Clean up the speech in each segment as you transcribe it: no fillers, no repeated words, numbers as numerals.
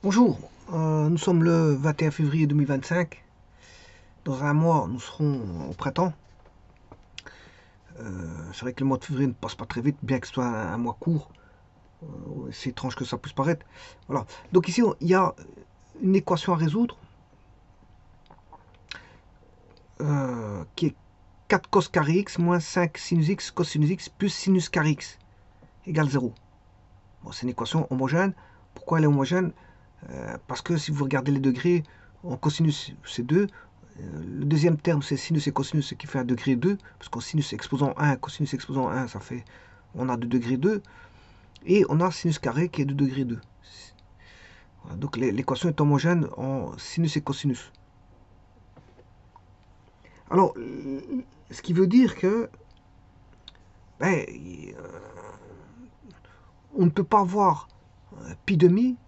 Bonjour, nous sommes le 21 février 2025. Dans un mois, nous serons au printemps. C'est vrai que le mois de février ne passe pas très vite, bien que ce soit un mois court. C'est étrange que ça puisse paraître. Voilà. Donc ici, il y a une équation à résoudre qui est 4 cos carré x moins 5 sinus x cosinus x plus sinus carré x égale 0. Bon, c'est une équation homogène. Pourquoi elle est homogène? Parce que si vous regardez les degrés, en cosinus c'est 2, le deuxième terme c'est sinus et cosinus, ce qui fait un degré 2, parce qu'en sinus exposant 1, cosinus exposant 1, ça fait, on a 2 degrés 2, et on a sinus carré qui est 2 degrés 2. Voilà, donc l'équation est homogène en sinus et cosinus. Alors, ce qui veut dire que ben, on ne peut pas avoir pi demi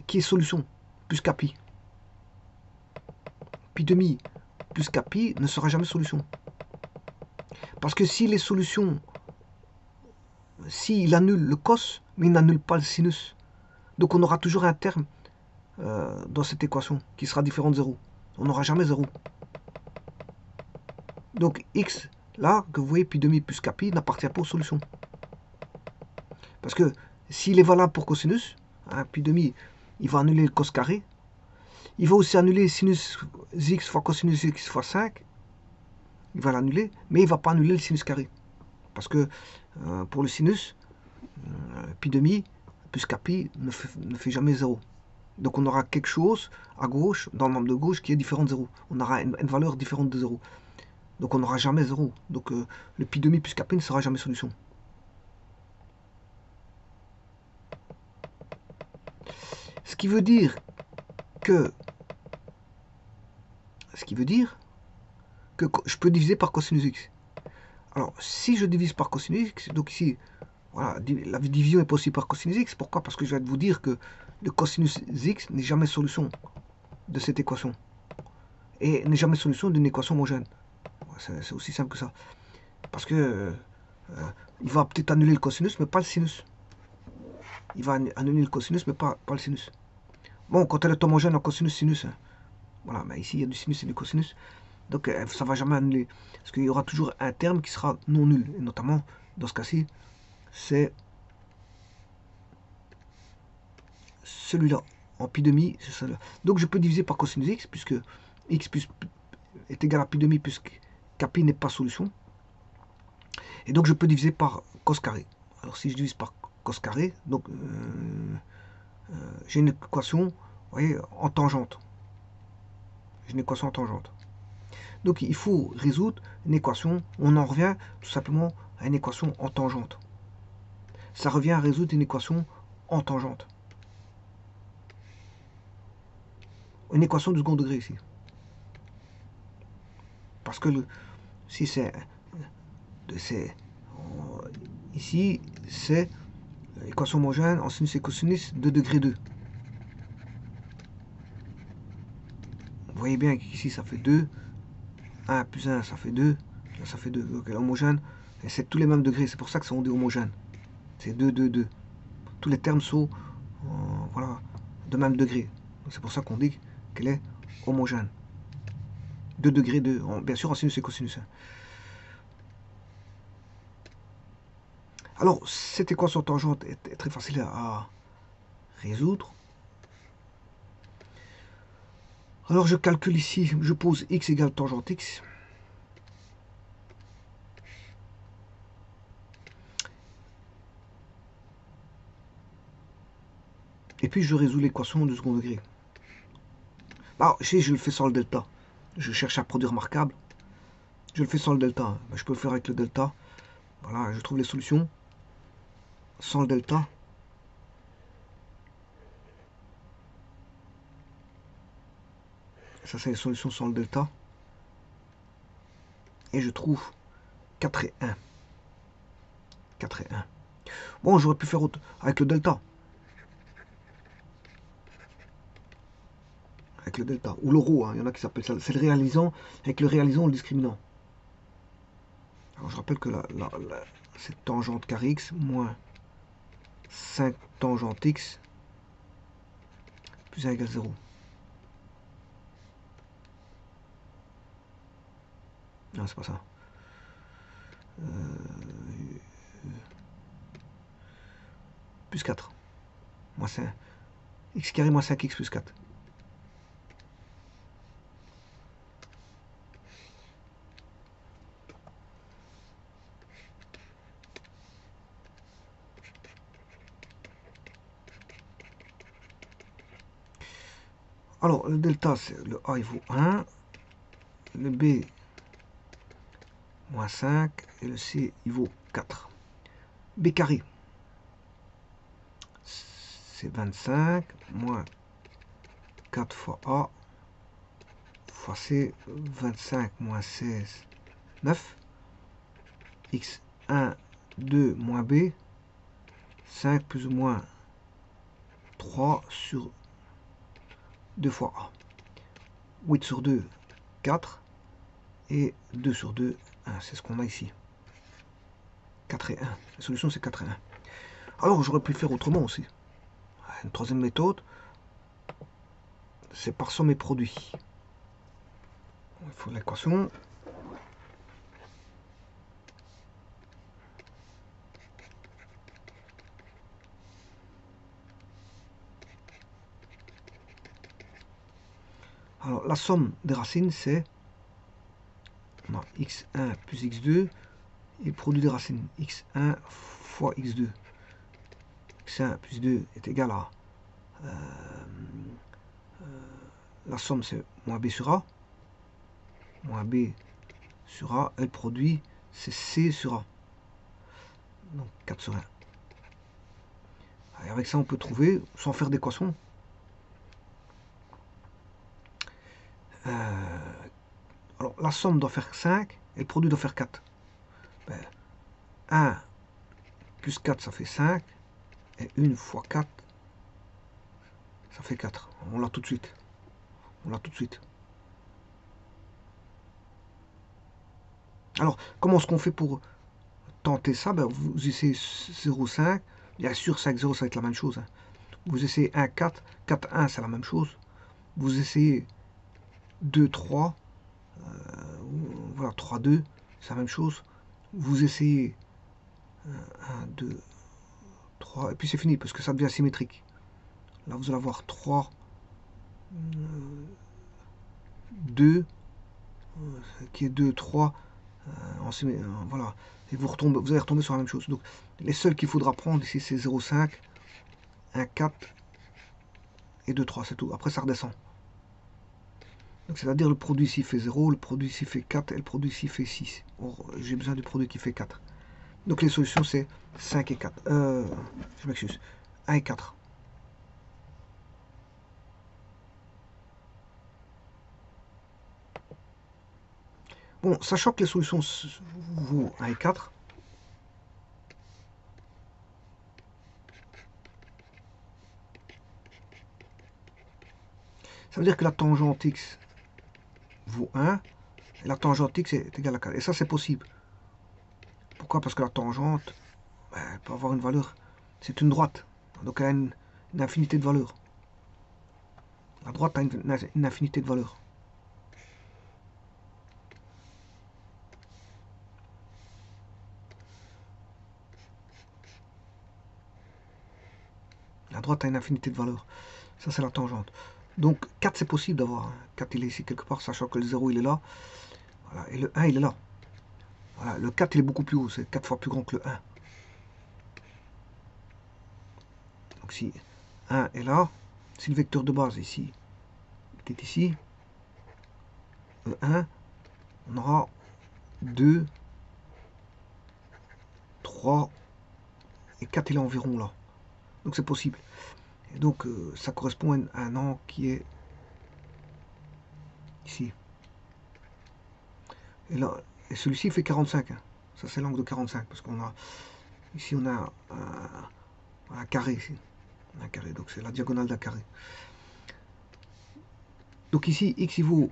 qui est solution, plus qu'à pi. Pi demi plus qu'à pi ne sera jamais solution. Parce que si les solutions, s'il annule le cos, mais il n'annule pas le sinus, donc on aura toujours un terme dans cette équation qui sera différent de 0. On n'aura jamais 0. Donc x, là, que vous voyez, pi demi plus k pi, n'appartient pas aux solutions. Parce que s'il est valable pour cosinus, hein, pi demi, il va annuler le cos carré. Il va aussi annuler sinus x fois cosinus x fois 5. Il va l'annuler, mais il ne va pas annuler le sinus carré. Parce que pour le sinus, pi demi plus k pi ne fait jamais 0. Donc on aura quelque chose à gauche, dans le membre de gauche, qui est différent de 0. On aura une valeur différente de 0. Donc on n'aura jamais 0. Donc le pi demi plus k pi ne sera jamais solution. Ce qui veut dire que je peux diviser par cosinus x. Alors si je divise par cosinus x, donc ici, voilà, la division est possible par cosinus x. Pourquoi? Parce que je viens de vous dire que le cosinus x n'est jamais solution de cette équation. Et n'est jamais solution d'une équation homogène. C'est aussi simple que ça. Parce que il va peut-être annuler le cosinus, mais pas le sinus. Il va annuler le cosinus, mais pas le sinus. Bon, quand elle est homogène en cosinus-sinus, hein, voilà, mais ici il y a du sinus et du cosinus, donc ça ne va jamais annuler. Parce qu'il y aura toujours un terme qui sera non nul. Et notamment, dans ce cas-ci, c'est celui-là. En pi demi, c'est celui-là. Donc je peux diviser par cosinus x, puisque x est égal à pi demi, puisque k pi n'est pas solution. Et donc je peux diviser par cos carré. Alors si je divise par cos carré, donc j'ai une équation, vous voyez, en tangente. J'ai une équation en tangente. Donc il faut résoudre une équation, on en revient tout simplement à une équation en tangente. Ça revient à résoudre une équation en tangente. Une équation du second degré ici. Parce que si c'est ici, c'est l'équation homogène en sinus et cosinus de degré 2. Vous voyez bien qu'ici ça fait 2. 1 plus 1 ça fait 2. Là ça fait 2. Donc elle est homogène. Et c'est tous les mêmes degrés. C'est pour ça que ça on dit homogène. C'est 2, 2, 2. Tous les termes sont voilà, de même degré. C'est pour ça qu'on dit qu'elle est homogène. 2 degrés 2. Bien sûr en sinus et cosinus. Alors, cette équation tangente est très facile à résoudre. Alors, je calcule ici, je pose x égale tangente x. Et puis, je résous l'équation du second degré. Alors, je le fais sans le delta. Je cherche un produit remarquable. Je le fais sans le delta. Je peux le faire avec le delta. Voilà, je trouve les solutions sans le delta. Ça, c'est les solutions sans le delta. Et je trouve 4 et 1. 4 et 1. Bon, j'aurais pu faire autre avec le delta. Avec le delta. Ou le rho, hein. Il y en a qui s'appellent ça. C'est le réalisant avec le réalisant ou le discriminant. Alors je rappelle que c'est tangente carré x moins 5 tangente x plus 1 égale 0. Non, c'est pas ça. Plus 4. Moins 5. X carré moins 5x plus 4. Alors, le delta, c'est le A, il vaut 1. Le B, moins 5. Et le C, il vaut 4. B carré, c'est 25. Moins 4 fois A. Fois C, 25 moins 16, 9. X, 1, 2, moins B. 5 plus ou moins 3 sur 2 fois A. 8 sur 2, 4. Et 2 sur 2, 1. C'est ce qu'on a ici. 4 et 1. La solution, c'est 4 et 1. Alors, j'aurais pu faire autrement aussi. Une troisième méthode, c'est par somme et produit. Il faut l'équation. Alors, la somme des racines, c'est x1 plus x2 et produit des racines x1 fois x2. x1 plus 2 est égal à la somme, c'est moins b sur a. Moins b sur a, et le produit, c'est c sur a. Donc 4 sur 1. Et avec ça, on peut trouver, sans faire d'équation, alors la somme doit faire 5 et le produit doit faire 4. Ben, 1 plus 4, ça fait 5. Et 1 fois 4, ça fait 4. On l'a tout de suite. On l'a tout de suite. Alors, comment est-ce qu'on fait pour tenter ça? Ben, vous essayez 0,5. Bien sûr, 5, 0, ça va être la même chose. Hein. Vous essayez 1, 4. 4, 1, c'est la même chose. Vous essayez 2, 3. Voilà, 3, 2, c'est la même chose. Vous essayez 1, 2, 3. Et puis c'est fini, parce que ça devient symétrique. Là, vous allez avoir 3, 2, qui est 2, 3. Voilà. Et vous allez retomber sur la même chose. Donc, les seuls qu'il faudra prendre ici, c'est 0,5, 1, 4 et 2, 3, c'est tout. Après, ça redescend. Donc, c'est-à-dire le produit ici fait 0, le produit ici fait 4 et le produit ici fait 6. Or, j'ai besoin du produit qui fait 4. Donc, les solutions, c'est 5 et 4. Je m'excuse. 1 et 4. Bon, sachant que les solutions vaut 1 et 4, ça veut dire que la tangente x vaut 1, et la tangente x est égale à 4. Et ça, c'est possible. Pourquoi? Parce que la tangente, elle peut avoir une valeur. C'est une droite. Donc, elle a une infinité de valeurs. La droite a une infinité de valeurs. La droite a une infinité de valeurs. Ça, c'est la tangente. Donc, 4, c'est possible d'avoir. 4, il est ici quelque part, sachant que le 0, il est là. Voilà. Et le 1, il est là. Voilà. Le 4, il est beaucoup plus haut. C'est 4 fois plus grand que le 1. Donc, si 1 est là, si le vecteur de base ici est ici, le 1, on aura 2, 3 et 4, il est environ là. Donc, c'est possible. Et donc, ça correspond à un angle qui est ici. Et là, et celui-ci fait 45. Hein. Ça, c'est l'angle de 45. Parce qu'on a, ici, on a un carré. Ici. Un carré. Donc, c'est la diagonale d'un carré. Donc, ici, x, il vaut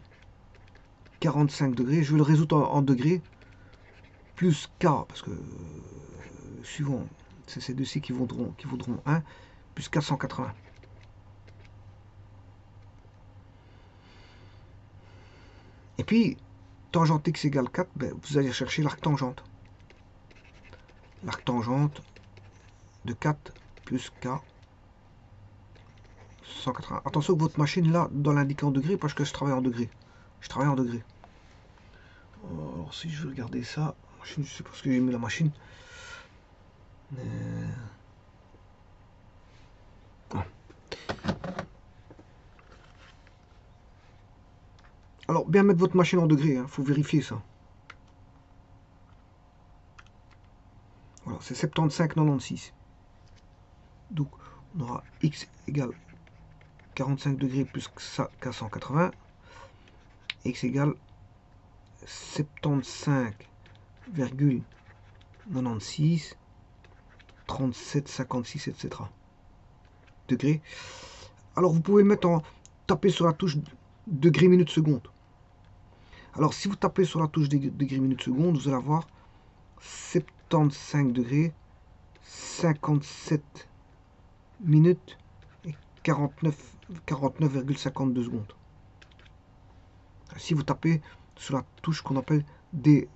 45 degrés. Je vais le résoudre en degrés. Plus k, parce que, suivant, c'est ces deux-ci qui vaudront 1. Plus 480. Et puis, tangente x égale 4, ben, vous allez chercher l'arc tangente. L'arc tangente de 4 plus k 180. Attention que votre machine là, doit l'indiquer en degrés parce que je travaille en degrés. Je travaille en degrés. Alors si je veux regarder ça, je sais pas ce que j'ai mis la machine. Ah. Alors bien mettre votre machine en degrés, hein, faut vérifier ça. Voilà, c'est 75,96. Donc on aura x égale 45 degrés plus ça qu'à 180. X égale 75,96, 37,56, etc. degrés. Alors vous pouvez mettre en taper sur la touche degrés minutes secondes. Alors si vous tapez sur la touche degrés minutes secondes, vous allez avoir 75 degrés, 57 minutes et 49,52 secondes. Si vous tapez sur la touche qu'on appelle DMS,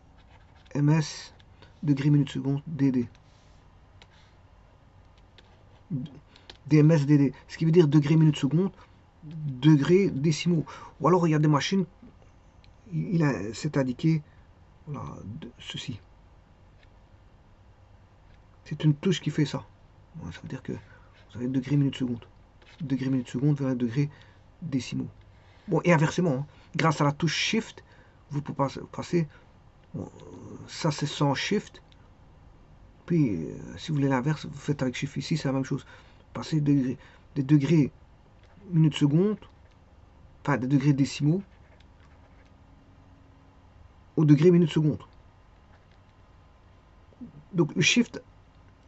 degrés minutes secondes, DD. DMS, DD, ce qui veut dire degrés minutes secondes, degrés décimaux. Ou alors il y a des machines, c'est indiqué, voilà, ceci. C'est une touche qui fait ça. Ça veut dire que vous avez degrés minutes secondes. Degrés minutes secondes vers un degré décimaux. Bon, et inversement, hein, grâce à la touche Shift, vous pouvez passer. Bon, ça, c'est sans Shift. Puis, si vous voulez l'inverse, vous faites avec Shift ici, c'est la même chose. Passer des degrés minutes secondes, enfin des degrés décimaux, au degré minutes secondes. Donc, le Shift,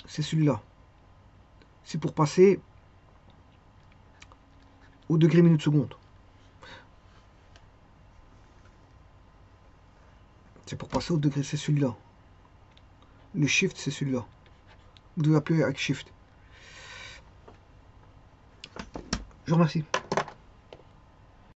c'est celui-là. C'est pour passer au degré minutes secondes. C'est pour passer au degré, c'est celui-là. Le Shift, c'est celui-là. Vous devez appeler avec Shift. Je vous remercie.